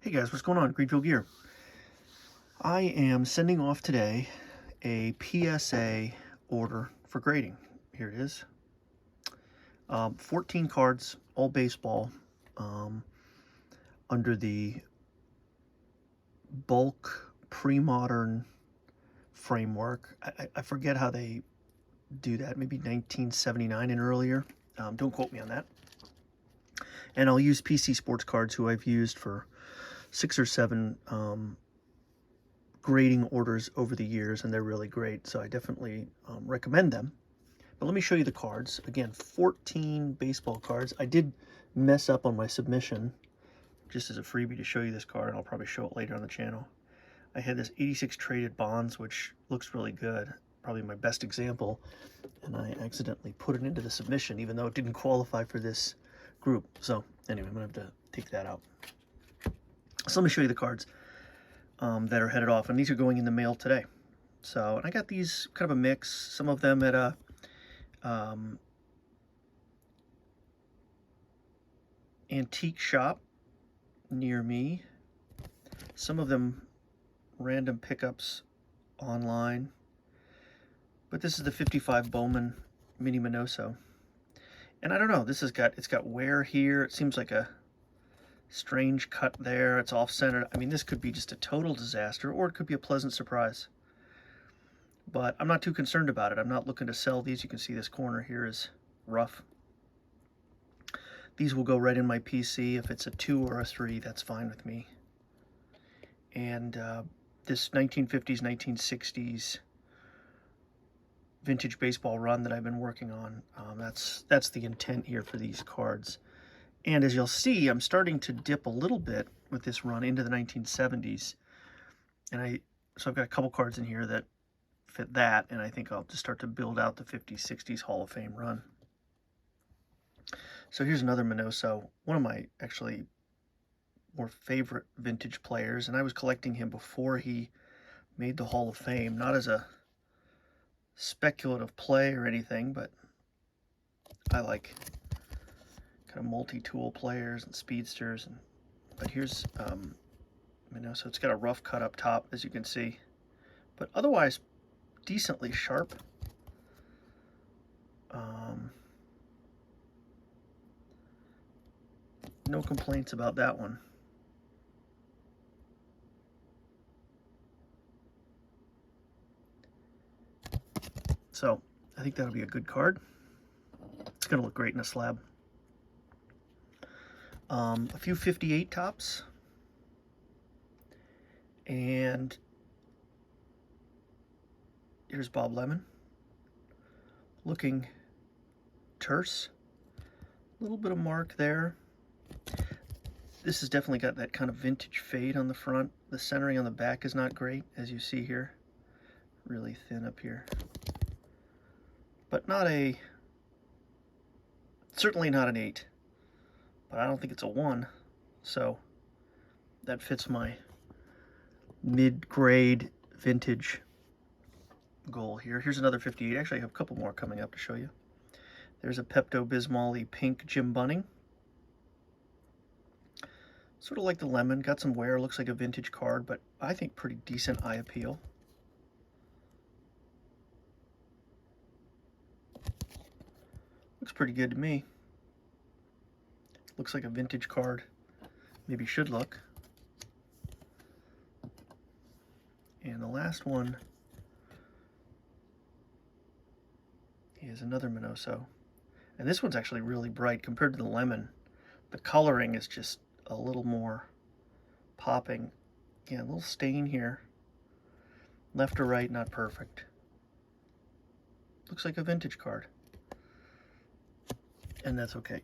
Hey guys, what's going on? Greenfield Gear. I am sending off today a PSA order for grading. Here it is. 14 cards, all baseball, under the bulk pre-modern framework. I forget how they do that, maybe 1979 and earlier. Don't quote me on that. And I'll use PC Sportscards, who I've used for 6 or 7 grading orders over the years, and they're really great, so I definitely recommend them. But let me show you the cards. Again, 14 baseball cards. I did mess up on my submission just as a freebie to show you this card, and I'll probably show it later on the channel. I had this 86 traded bonds, which looks really good, probably my best example, and I accidentally put it into the submission even though it didn't qualify for this group. So anyway, I'm gonna have to take that out. So let me show you the cards that are headed off, and these are going in the mail today. So, and I got these kind of a mix, some of them at a antique shop near me, some of them random pickups online, but this is the 55 Bowman Mini Minoso, and I don't know, this has got, it's got wear here. It seems like a strange cut there. It's off-centered. I mean, this could be just a total disaster, or it could be a pleasant surprise. But I'm not too concerned about it. I'm not looking to sell these. You can see this corner here is rough. These will go right in my PC. If it's a 2 or a 3, that's fine with me. And this 1950s, 1960s vintage baseball run that I've been working on, that's the intent here for these cards. And as you'll see, I'm starting to dip a little bit with this run into the 1970s. And so I've got a couple cards in here that fit that, and I think I'll just start to build out the 50s, 60s Hall of Fame run. So here's another Minoso, one of my actually more favorite vintage players, and I was collecting him before he made the Hall of Fame, not as a speculative play or anything, but I like kind of multi-tool players and speedsters. But here's Minoso. It's got a rough cut up top, as you can see, but otherwise decently sharp. No complaints about that one. So I think that'll be a good card. It's going to look great in a slab. A few 58 tops. And here's Bob Lemon. Looking terse. A little bit of mark there. This has definitely got that kind of vintage fade on the front. The centering on the back is not great, as you see here. Really thin up here. But certainly not an 8. But I don't think it's a 1. So that fits my mid-grade vintage goal here. Here's another 58. Actually, I have a couple more coming up to show you. There's a Pepto-Bismol pink Jim Bunning. Sort of like the Lemon, got some wear, looks like a vintage card, but I think pretty decent eye appeal. Looks pretty good to me. Looks like a vintage card maybe should look. And the last one is another Minoso. And this one's actually really bright compared to the Lemon. The coloring is just a little more popping. Again, a little stain here. Left or right, not perfect. Looks like a vintage card. And that's okay.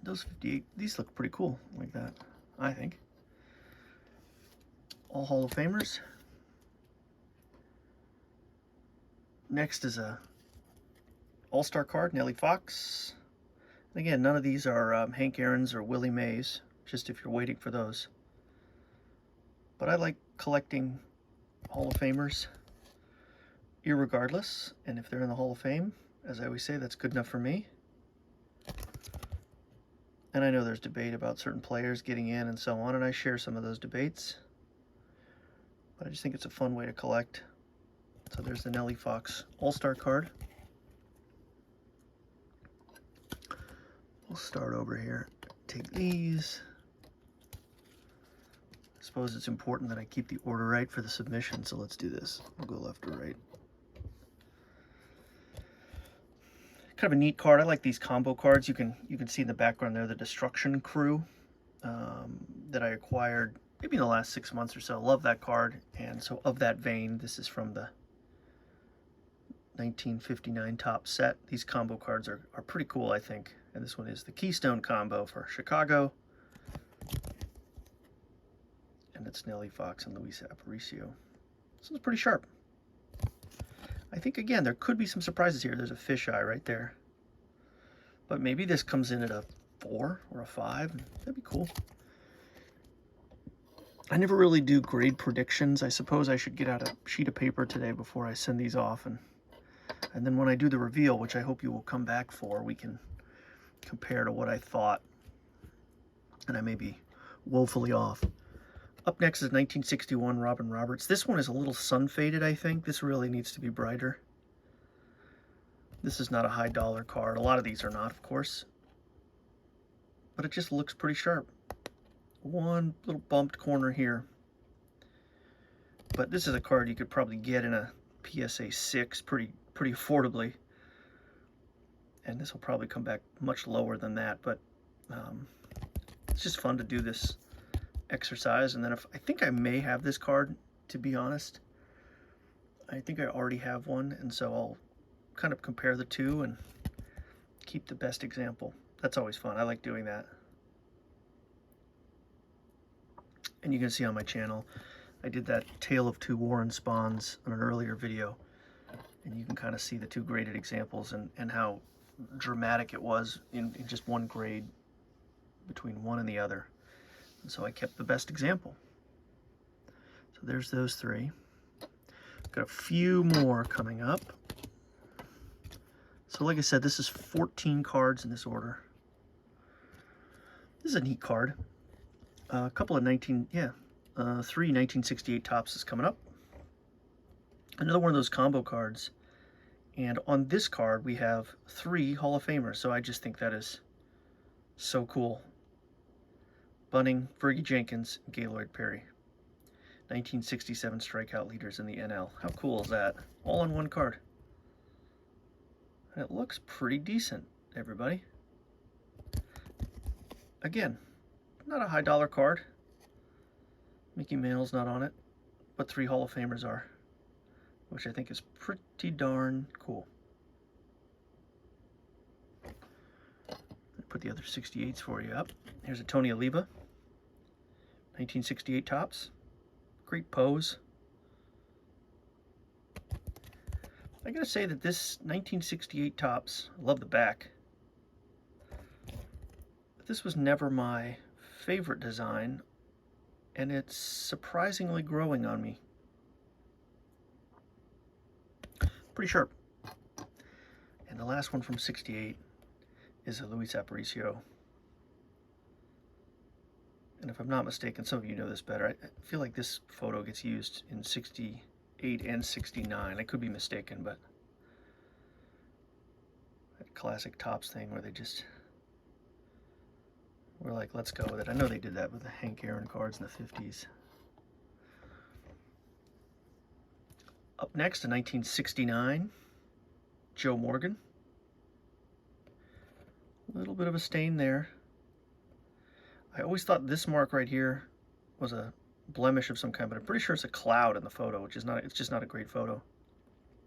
Those 58, these look pretty cool like that, I think. All Hall of Famers. Next is a All-Star card, Nellie Fox. Again, none of these are Hank Aaron's or Willie Mays, just if you're waiting for those. But I like collecting Hall of Famers irregardless, and if they're in the Hall of Fame, as I always say, that's good enough for me. And I know there's debate about certain players getting in and so on, and I share some of those debates. But I just think it's a fun way to collect. So there's the Nellie Fox All-Star card. We'll start over here. Take these. I suppose it's important that I keep the order right for the submission, so let's do this. We'll go left to right. Kind of a neat card. I like these combo cards. You can see in the background there the Destruction Crew that I acquired maybe in the last 6 months or so. Love that card. And so of that vein, this is from the 1959 top set. These combo cards are pretty cool, I think. And this one is the Keystone combo for Chicago. And it's Nellie Fox and Luis Aparicio. This one's pretty sharp. I think, again, there could be some surprises here. There's a fisheye right there. But maybe this comes in at a 4 or a 5. That'd be cool. I never really do grade predictions. I suppose I should get out a sheet of paper today before I send these off. And then when I do the reveal, which I hope you will come back for, we can compare to what I thought. And I may be woefully off. Up next is 1961 Robin Roberts. This one is a little sun-faded, I think. This really needs to be brighter. This is not a high dollar card. A lot of these are not, of course. But it just looks pretty sharp. One little bumped corner here. But this is a card you could probably get in a PSA 6 pretty affordably. And this will probably come back much lower than that. But it's just fun to do this exercise. And then I think I may have this card, to be honest. I think I already have one, and so I'll kind of compare the two and keep the best example. That's always fun. I like doing that. And you can see on my channel, I did that Tale of Two Warren Spawns on an earlier video, and you can kind of see the two graded examples and how dramatic it was in just one grade between one and the other. So I kept the best example. So there's those three. Got a few more coming up. So like I said, this is 14 cards in this order. This is a neat card. A couple of 1968 tops is coming up. Another one of those combo cards. And on this card, we have 3 Hall of Famers. So I just think that is so cool. Bunning, Fergie Jenkins, Gaylord Perry. 1967 strikeout leaders in the NL. How cool is that? All on one card. And it looks pretty decent, everybody. Again, not a high dollar card. Mickey Mantle's not on it, but 3 Hall of Famers are, which I think is pretty darn cool. Put the other 68s for you up. Here's a Tony Oliva, 1968 tops. Great pose. I gotta say that this 1968 tops, I love the back. But this was never my favorite design, and it's surprisingly growing on me. Pretty sharp. And the last one from 68 is a Luis Aparicio. And if I'm not mistaken, some of you know this better, I feel like this photo gets used in 68 and 69. I could be mistaken, but that classic Topps thing where they just were like, let's go with it. I know they did that with the Hank Aaron cards in the 50s. Up next, in 1969, Joe Morgan. A little bit of a stain there. I always thought this mark right here was a blemish of some kind, but I'm pretty sure it's a cloud in the photo, which is not, it's just not a great photo.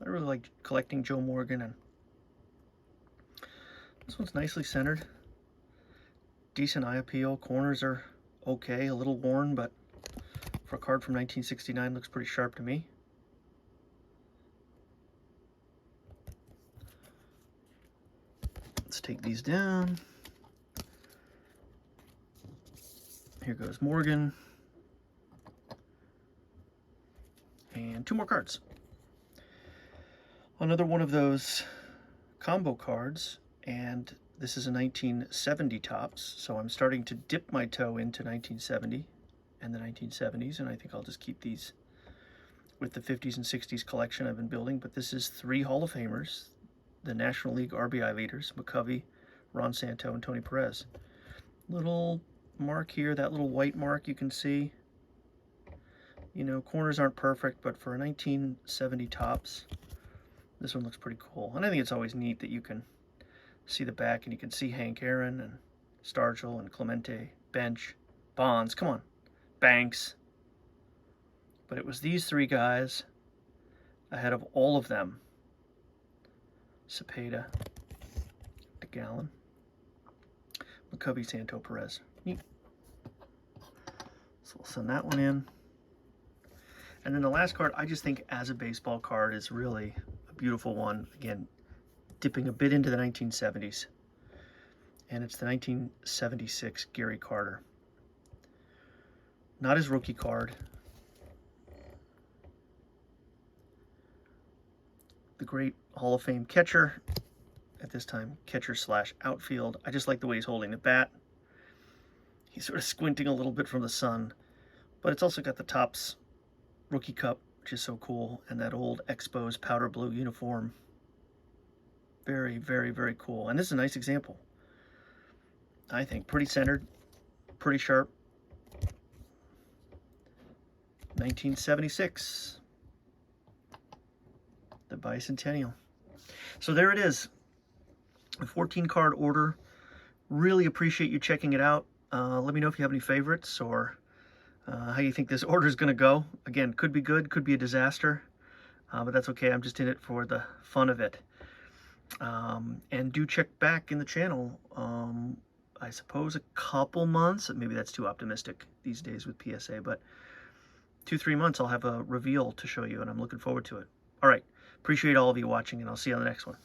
I really like collecting Joe Morgan, and this one's nicely centered. Decent eye appeal. Corners are okay, a little worn, but for a card from 1969, looks pretty sharp to me. Let's take these down. Here goes Morgan. And 2 more cards. Another one of those combo cards, and This is a 1970 Topps, so I'm starting to dip my toe into 1970 and the 1970s, and I think I'll just keep these with the 50s and 60s collection I've been building. But this is 3 Hall of Famers, the National League RBI leaders, McCovey, Ron Santo, and Tony Perez. Little mark here, that little white mark you can see. You know, corners aren't perfect, but for a 1970 Topps, this one looks pretty cool. And I think it's always neat that you can see the back and you can see Hank Aaron and Stargell and Clemente, Bench, Bonds, come on, Banks. But it was these 3 guys ahead of all of them. Cepeda, DeGallon, McCovey, Santo, Perez. Neat. So we'll send that one in. And then the last card, I just think as a baseball card, is really a beautiful one. Again, dipping a bit into the 1970s. And it's the 1976 Gary Carter. Not his rookie card. The great Hall of Fame catcher. At this time, catcher slash outfield. I just like the way he's holding the bat. He's sort of squinting a little bit from the sun. But it's also got the Topps Rookie Cup, which is so cool. And that old Expos powder blue uniform. Very, very, very cool. And this is a nice example. I think pretty centered, pretty sharp. 1976. The bicentennial. So there it is. A 14-card order. Really appreciate you checking it out. Let me know if you have any favorites or how you think this order is going to go. Again, could be good, could be a disaster. But that's okay. I'm just in it for the fun of it. And do check back in the channel, I suppose a couple months, maybe that's too optimistic these days with PSA, but 2-3 months I'll have a reveal to show you, and I'm looking forward to it. All right, appreciate all of you watching, and I'll see you on the next one.